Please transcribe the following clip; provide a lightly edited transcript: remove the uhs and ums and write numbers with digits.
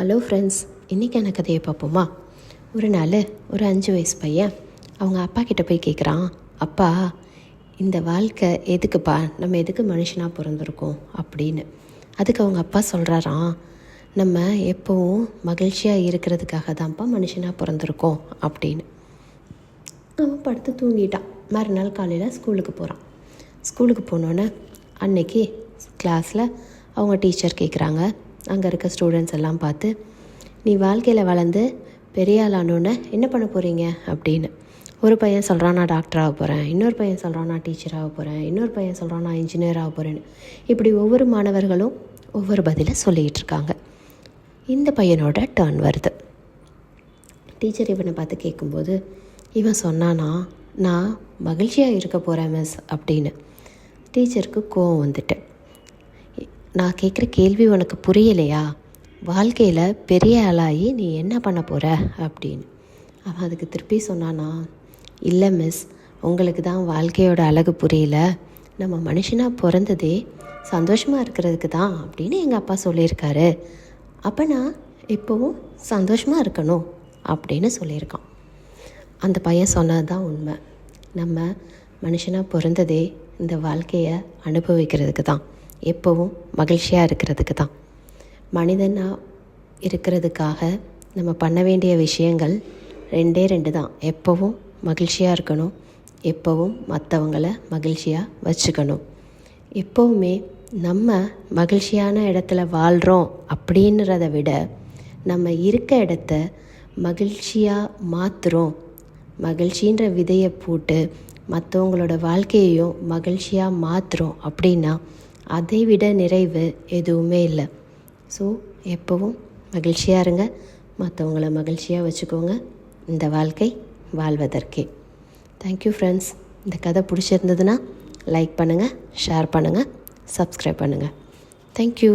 Hello friends, இன்றைக்கான கதையை பார்ப்போமா? ஒரு நாள் ஒரு 5 வயசு பையன் அவங்க அப்பா கிட்டே போய் கேட்குறான், அப்பா, இந்த வாழ்க்கை எதுக்குப்பா, நம்ம எதுக்கு மனுஷனாக பிறந்திருக்கோம் அப்படின்னு. அதுக்கு அவங்க அப்பா சொல்கிறாராம், நம்ம எப்போவும் மகிழ்ச்சியாக இருக்கிறதுக்காக தான்ப்பா மனுஷனாக பிறந்திருக்கோம் அப்படின்னு. அவன் படுத்து தூங்கிட்டான். மறுநாள் காலையில் ஸ்கூலுக்கு போகிறான். ஸ்கூலுக்கு போனோன்னே அன்னைக்கு கிளாஸில் அவங்க டீச்சர் கேட்குறாங்க, அங்கே இருக்க ஸ்டூடெண்ட்ஸ் எல்லாம் பார்த்து, நீ வாழ்க்கையில் வளர்ந்து பெரிய ஆளானோன்னு என்ன பண்ண போகிறீங்க அப்படின்னு. ஒரு பையன் சொல்கிறான், நான் டாக்டர் ஆக போகிறேன். இன்னொரு பையன் சொல்கிறான், நான் டீச்சர் ஆக போகிறேன். இன்னொரு பையன் சொல்கிறான், நான் இன்ஜினியர் ஆக போகிறேன்னு. இப்படி ஒவ்வொரு மாணவர்களும் ஒவ்வொரு பதிலை சொல்லிகிட்டு இருக்காங்க. இந்த பையனோட டர்ன் வருது. டீச்சர் இவனை பார்த்து கேட்கும்போது இவன் சொன்னானா, நான் மகிழ்ச்சியாக இருக்க போகிறேன் மிஸ் அப்படின்னு. டீச்சருக்கு கோவம் வந்துட்டு, நான் கேட்குற கேள்வி உனக்கு புரியலையா? வாழ்க்கையில் பெரிய ஆளாகி நீ என்ன பண்ண போகிற அப்படின்னு. அவன் அதுக்கு திருப்பி சொன்னானா, இல்லை மிஸ், உங்களுக்கு தான் வாழ்க்கையோட அழகு புரியல. நம்ம மனுஷனாக பிறந்ததே சந்தோஷமாக இருக்கிறதுக்கு தான் அப்படின்னு எங்கள் அப்பா சொல்லியிருக்காரு. அப்போ நான் இப்போவும் சந்தோஷமாக இருக்கணும் அப்படின்னு சொல்லியிருக்கான். அந்த பையன் சொன்னது தான் உண்மை. நம்ம மனுஷனாக பிறந்ததே இந்த வாழ்க்கையை அனுபவிக்கிறதுக்கு தான், எப்போவும் மகிழ்ச்சியாக இருக்கிறதுக்கு தான். மனிதனாக இருக்கிறதுக்காக நம்ம பண்ண வேண்டிய விஷயங்கள் 2 தான். எப்போவும் மகிழ்ச்சியாக இருக்கணும், எப்போவும் மற்றவங்களை மகிழ்ச்சியாக வச்சுக்கணும். எப்போவுமே நம்ம மகிழ்ச்சியான இடத்துல வாழ்கிறோம் அப்படின்றத விட, நம்ம இருக்க இடத்த மகிழ்ச்சியாக மாற்றுறோம், மகிழ்ச்சின்ற விதையை போட்டு மற்றவங்களோட வாழ்க்கையையும் மகிழ்ச்சியாக மாற்றுறோம் அப்படின்னா அதை விட நிறைவு எதுவுமே இல்லை. ஸோ எப்போவும் மகிழ்ச்சியாக இருங்க, மற்றவங்கள மகிழ்ச்சியாக வச்சுக்கோங்க. இந்த வாழ்க்கை வாழ்வதற்கே. Thank you friends. இந்த கதை பிடிச்சிருந்ததுன்னா லைக் பண்ணுங்கள், ஷேர் பண்ணுங்கள், சப்ஸ்கிரைப் பண்ணுங்கள். தேங்க்யூ.